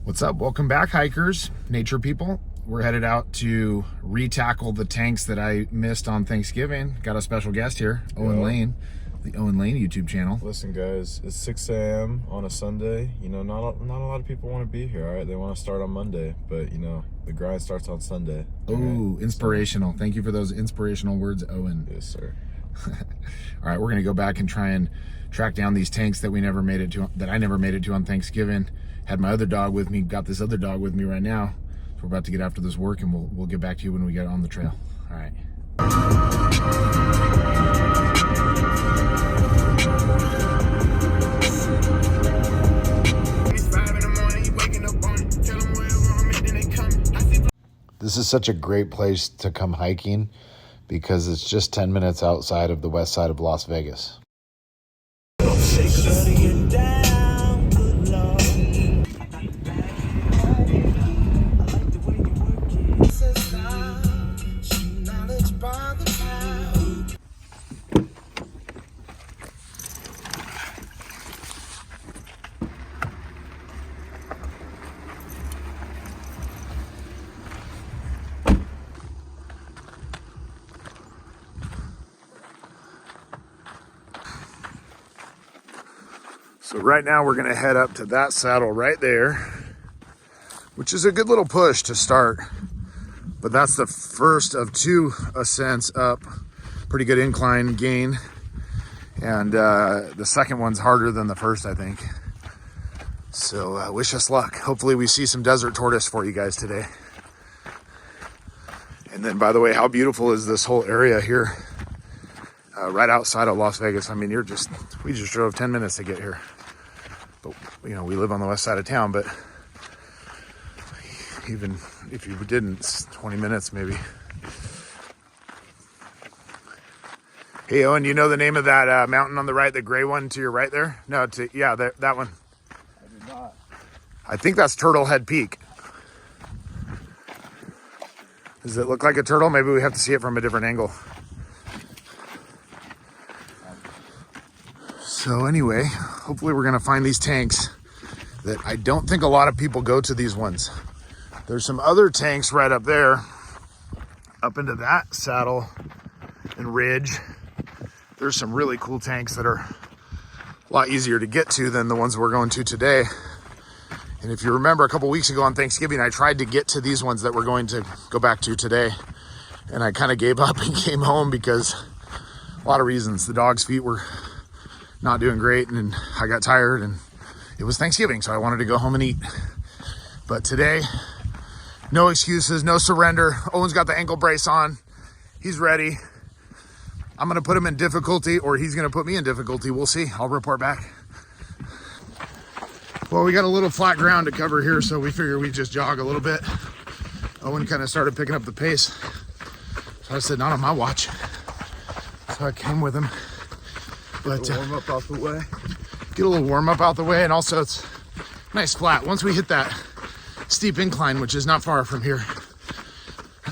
What's up? Welcome back, hikers, nature people. We're headed out to re-tackle the tanks that I missed on Thanksgiving. Got a special guest here, Owen Lane, the Owen Lane YouTube channel. Listen, guys, it's 6 a.m. on a Sunday. You know, not a lot of people want to be here, all right? They want to start on Monday, but, you know, the grind starts on Sunday. Oh, right? Inspirational. Thank you for those inspirational words, Owen. Yes, sir. All right, we're going to go back and try and track down these tanks that I never made it to on Thanksgiving. Had my other dog with me, got this other dog with me right now. So we're about to get after this work, and we'll get back to you when we get on the trail. All right. This is such a great place to come hiking because it's just 10 minutes outside of the west side of Las Vegas. So right now we're gonna head up to that saddle right there, which is a good little push to start. But that's the first of two ascents up. Pretty good incline gain. And the second one's harder than the first, I think. So wish us luck. Hopefully we see some desert tortoise for you guys today. And then, by the way, how beautiful is this whole area here? Right outside of Las Vegas. I mean, we just drove 10 minutes to get here. But, you know, we live on the west side of town, but even if you didn't, it's 20 minutes maybe. Hey, Owen, you know the name of that mountain on the right, the gray one to your right there? No, yeah, that one. I did not. I think that's Turtle Head Peak. Does it look like a turtle? Maybe we have to see it from a different angle. So anyway, hopefully we're gonna find these tanks that I don't think a lot of people go to these ones. There's some other tanks right up there, up into that saddle and ridge. There's some really cool tanks that are a lot easier to get to than the ones we're going to today. And if you remember a couple weeks ago on Thanksgiving, I tried to get to these ones that we're going to go back to today. And I kind of gave up and came home because a lot of reasons. The dog's feet were not doing great, and I got tired, and it was Thanksgiving, so I wanted to go home and eat. But today, no excuses, no surrender. Owen's got the ankle brace on. He's ready. I'm gonna put him in difficulty, or he's gonna put me in difficulty. We'll see. I'll report back. Well, we got a little flat ground to cover here, so we figured we'd just jog a little bit. Owen kind of started picking up the pace. So I said, not on my watch. So I came with him. But warm up out the way. Get a little warm up out the way, and also it's nice flat. Once we hit that steep incline, which is not far from here,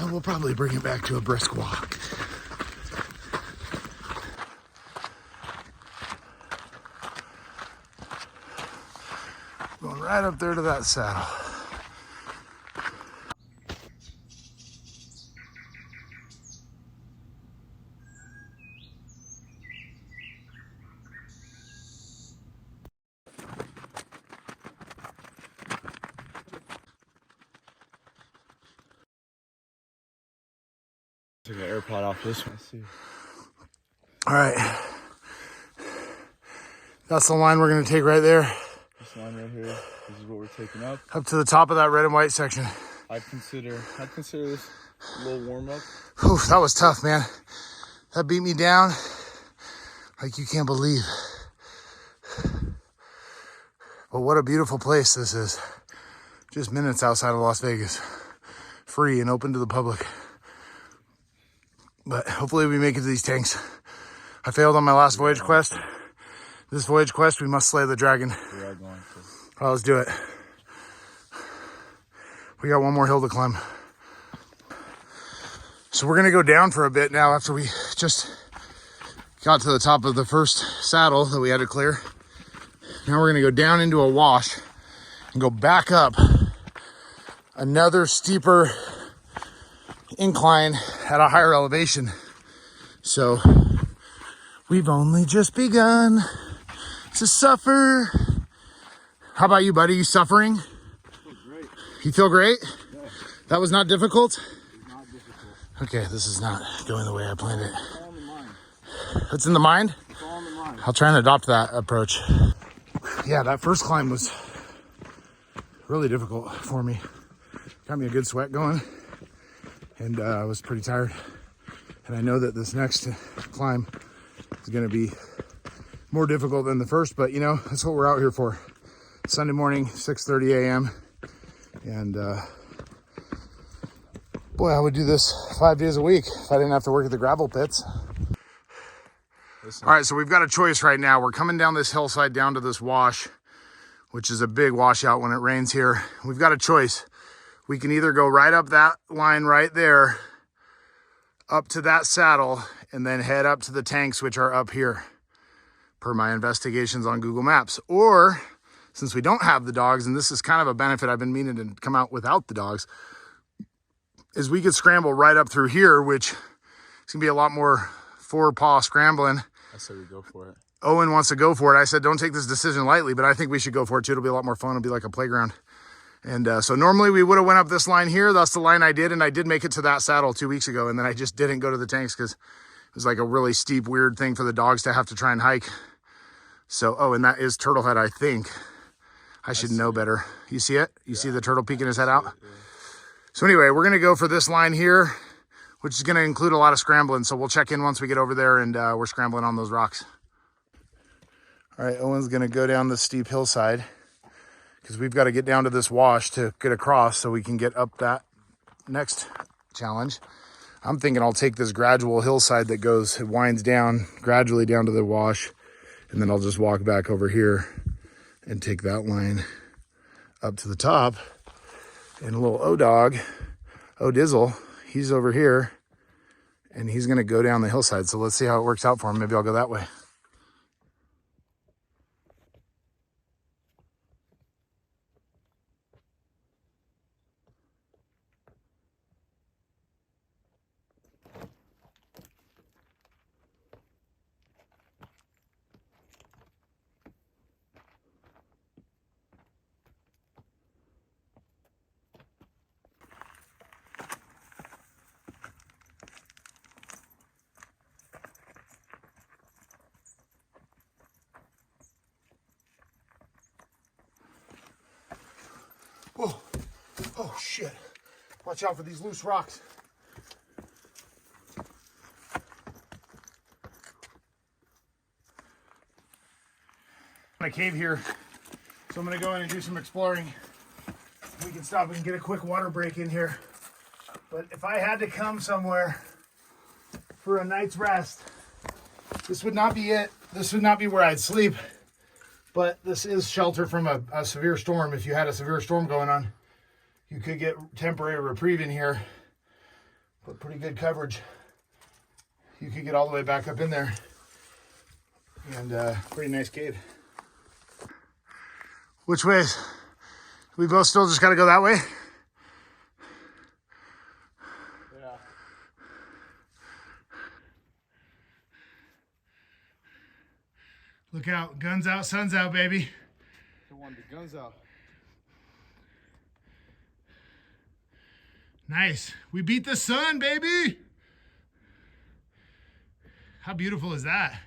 we'll probably bring it back to a brisk walk. Going right up there to that saddle. Took an AirPod off this one. Let's see. All right. That's the line we're going to take right there. This line right here. This is what we're taking up. Up to the top of that red and white section. I'd consider this a little warm up. Whew, that was tough, man. That beat me down like you can't believe. But what a beautiful place this is. Just minutes outside of Las Vegas. Free and open to the public. But hopefully we make it to these tanks. I failed on my last voyage quest. This voyage quest, we must slay the dragon. We are going to. Well, let's do it. We got one more hill to climb. So we're gonna go down for a bit now after we just got to the top of the first saddle that we had to clear. Now we're gonna go down into a wash and go back up another steeper incline at a higher elevation. So we've only just begun to suffer. How about you, buddy? You suffering? I feel great. You feel great? Yeah. That was not difficult? It's not difficult. Okay, this is not going the way I planned it. It's all in the mind. It's in the mind? It's all in the mind. I'll try and adopt that approach. Yeah, that first climb was really difficult for me. Got me a good sweat going, and I was pretty tired. And I know that this next climb is going to be more difficult than the first, but you know, that's what we're out here for. Sunday morning, 6:30 a.m. And boy, I would do this 5 days a week if I didn't have to work at the gravel pits. Listen. All right, so we've got a choice right now. We're coming down this hillside down to this wash, which is a big washout when it rains here. We've got a choice. We can either go right up that line right there, up to that saddle, and then head up to the tanks, which are up here, per my investigations on Google Maps. Or, since we don't have the dogs, and this is kind of a benefit, I've been meaning to come out without the dogs, is we could scramble right up through here, which is gonna be a lot more four-paw scrambling. I say we go for it. Owen wants to go for it. I said, don't take this decision lightly, but I think we should go for it too. It'll be a lot more fun. It'll be like a playground. And so normally we would have went up this line here. That's the line I did. And I did make it to that saddle 2 weeks ago. And then I just didn't go to the tanks because it was like a really steep, weird thing for the dogs to have to try and hike. So, oh, and that is turtle head, I think. I should know better. You see it? You see the turtle peeking his head out? Yeah. So anyway, we're going to go for this line here, which is going to include a lot of scrambling. So we'll check in once we get over there and we're scrambling on those rocks. All right, Owen's going to go down the steep hillside because we've got to get down to this wash to get across so we can get up that next challenge. I'm thinking I'll take this gradual hillside that goes, it winds down gradually down to the wash, and then I'll just walk back over here and take that line up to the top. And a little O-Dog, O-Dizzle, he's over here, and he's going to go down the hillside. So let's see how it works out for him. Maybe I'll go that way. Oh, oh shit. Watch out for these loose rocks. In a cave here, so I'm gonna go in and do some exploring. We can stop and get a quick water break in here. But if I had to come somewhere for a night's rest, this would not be it. This would not be where I'd sleep. But this is shelter from a severe storm. If you had a severe storm going on, you could get temporary reprieve in here, but pretty good coverage. You could get all the way back up in there, and pretty nice cave. Which ways? We both still just got to go that way? Yeah. Look out, guns out, sun's out, baby. Come on, the guns out. Nice. We beat the sun, baby. How beautiful is that?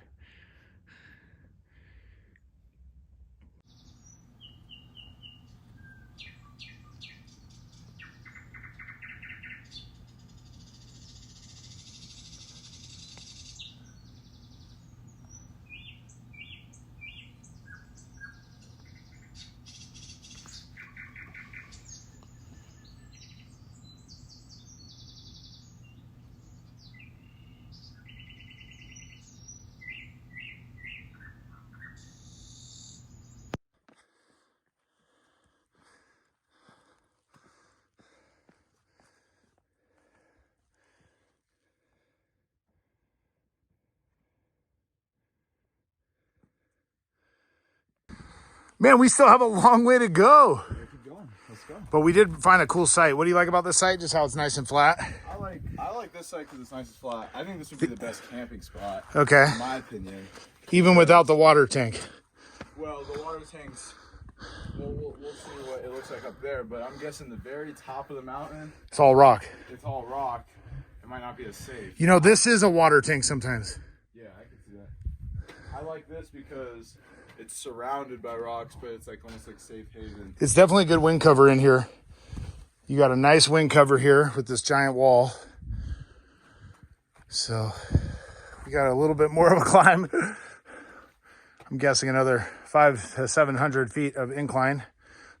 Man, we still have a long way to go. Keep going. Let's go. But we did find a cool site. What do you like about this site? Just how it's nice and flat? I like this site because it's nice and flat. I think this would be the best camping spot. Okay. In my opinion. Even without the water tank. Well, the water tanks, we'll see what it looks like up there, but I'm guessing the very top of the mountain, It's all rock. it's all rock. It might not be as safe. You know, this is a water tank sometimes. Yeah, I can see that. I like this because it's surrounded by rocks, but it's like almost like safe haven. It's definitely a good wind cover in here. You got a nice wind cover here with this giant wall. So we got a little bit more of a climb. I'm guessing another 500 to 700 feet of incline,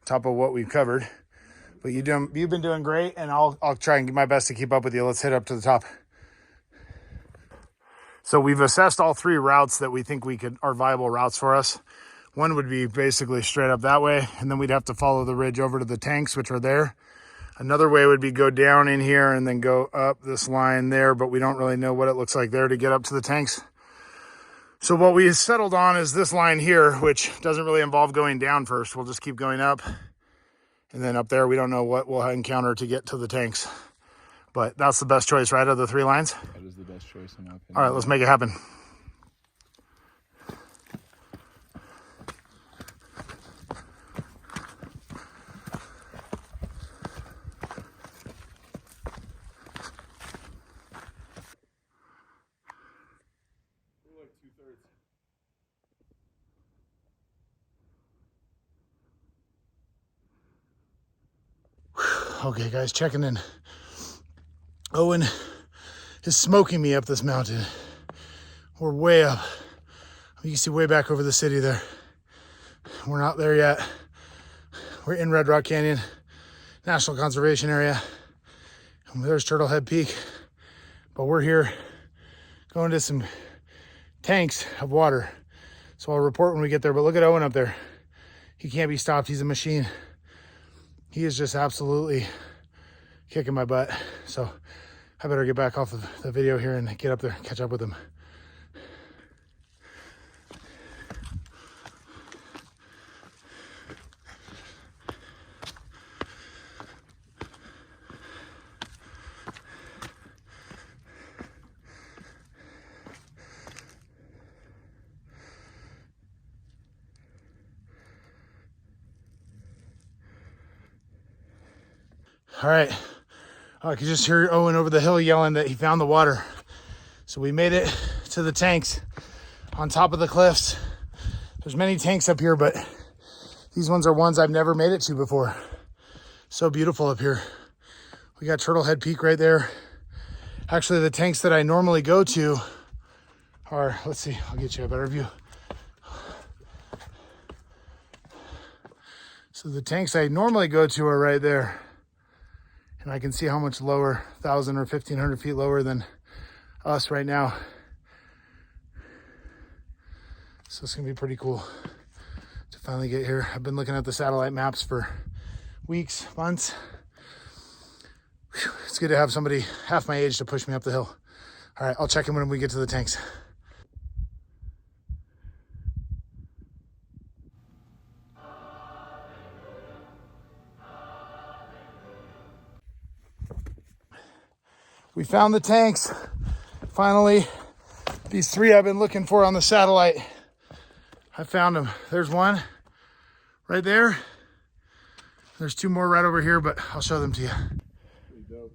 top of what we've covered. But you've been doing great, and I'll try and do my best to keep up with you. Let's head up to the top. So we've assessed all 3 routes that we think are viable routes for us. One would be basically straight up that way, and then we'd have to follow the ridge over to the tanks, which are there. Another way would be go down in here and then go up this line there, but we don't really know what it looks like there to get up to the tanks. So what we settled on is this line here, which doesn't really involve going down first. We'll just keep going up. And then up there, we don't know what we'll encounter to get to the tanks. But that's the best choice, right, of the 3 lines? That is the best choice in my opinion. All right, let's make it happen. Okay, guys, checking in. Owen is smoking me up this mountain. We're way up. You can see way back over the city there. We're not there yet. We're in Red Rock Canyon National Conservation Area. And there's Turtle Head Peak. But we're here going to some tanks of water. So I'll report when we get there. But look at Owen up there. He can't be stopped. He's a machine. He is just absolutely kicking my butt. So I better get back off of the video here and get up there, catch up with him. All right, I could just hear Owen over the hill yelling that he found the water. So we made it to the tanks on top of the cliffs. There's many tanks up here, but these ones are ones I've never made it to before. So beautiful up here. We got Turtle Head Peak right there. Actually, the tanks that I normally go to are, let's see, I'll get you a better view. So the tanks I normally go to are right there. And I can see how much lower, 1,000 or 1,500 feet lower than us right now. So it's gonna be pretty cool to finally get here. I've been looking at the satellite maps for weeks, months. Whew, it's good to have somebody half my age to push me up the hill. All right, I'll check in when we get to the tanks. We found the tanks, finally. These 3 I've been looking for on the satellite. I found them. There's one right there. There's 2 more right over here, but I'll show them to you. Pretty dope.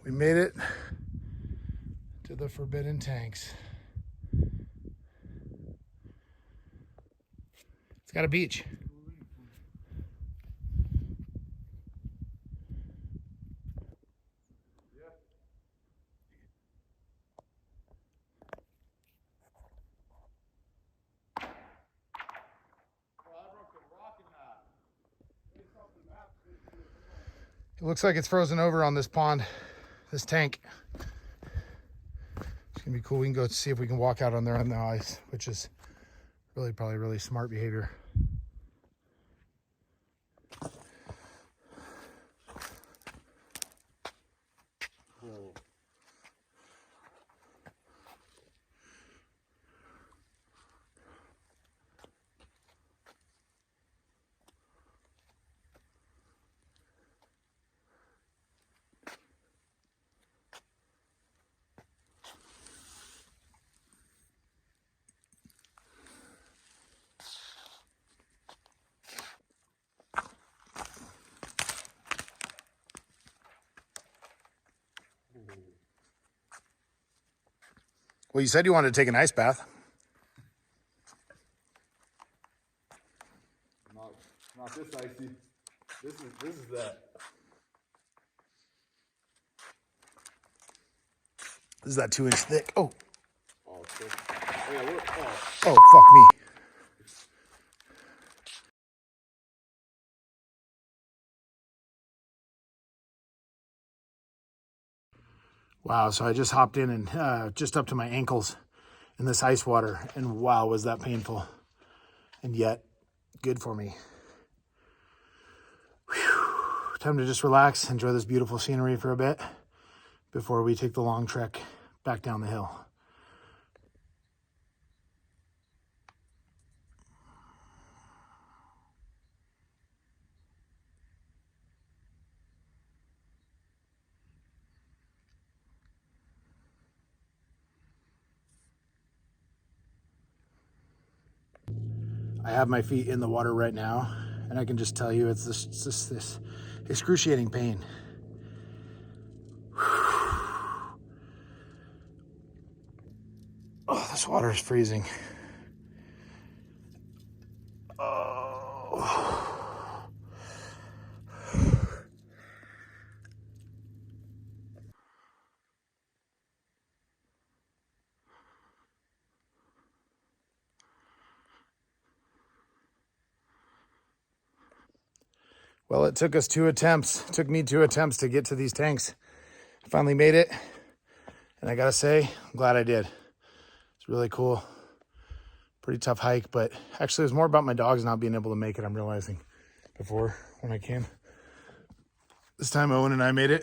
We made it to the forbidden tanks. It's got a beach. It looks like it's frozen over on this pond, this tank. It's gonna be cool. We can go see if we can walk out on there on the ice, which is probably really smart behavior. Cool. Well, you said you wanted to take an ice bath. Not this icy. This is that. This is that 2-inch thick. Oh. Oh, okay. Oh, yeah, look. Oh, fuck me. Wow, so I just hopped in and just up to my ankles in this ice water, and wow, was that painful. And yet, good for me. Whew. Time to just relax, enjoy this beautiful scenery for a bit before we take the long trek back down the hill. I have my feet in the water right now, and I can just tell you it's just this excruciating pain. Oh, this water is freezing. Oh. Well, it took us 2 attempts. It took me 2 attempts to get to these tanks. I finally made it, and I gotta say, I'm glad I did. It's really cool. Pretty tough hike, but actually it was more about my dogs not being able to make it, I'm realizing, before when I came. This time Owen and I made it,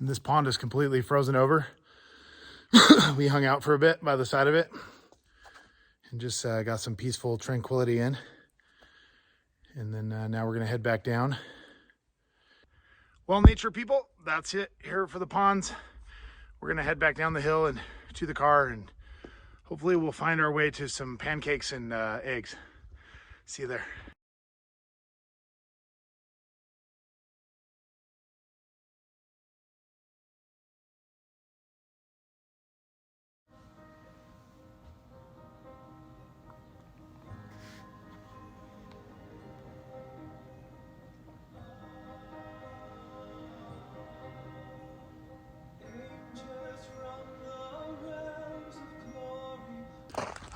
and this pond is completely frozen over. We hung out for a bit by the side of it and just got some peaceful tranquility in. And then now we're gonna head back down. Well, nature people, that's it here for the ponds. We're gonna head back down the hill and to the car, and hopefully we'll find our way to some pancakes and eggs. See you there.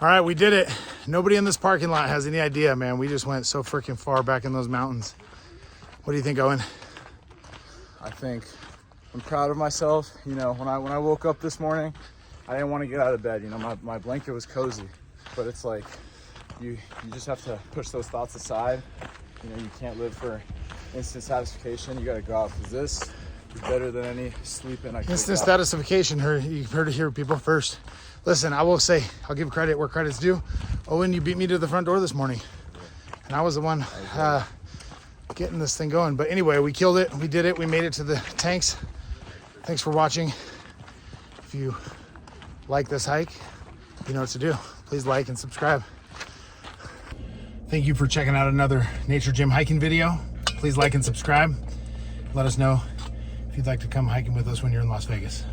All right, we did it. Nobody in this parking lot has any idea, man. We just went so freaking far back in those mountains. What do you think, Owen? I think I'm proud of myself. You know, when I woke up this morning, I didn't want to get out of bed. You know, my blanket was cozy, but it's like you just have to push those thoughts aside. You know, you can't live for instant satisfaction. You got to go out, because this is better than any sleep in. Instant satisfaction. You've heard it here, people. First, listen, I will say, I'll give credit where credit's due. Owen, you beat me to the front door this morning, and I was the one getting this thing going. But anyway, we killed it. We did it. We made it to the tanks. Thanks for watching. If you like this hike, you know what to do. Please like and subscribe. Thank you for checking out another Nature Gym hiking video. Please like and subscribe. Let us know if you'd like to come hiking with us when you're in Las Vegas.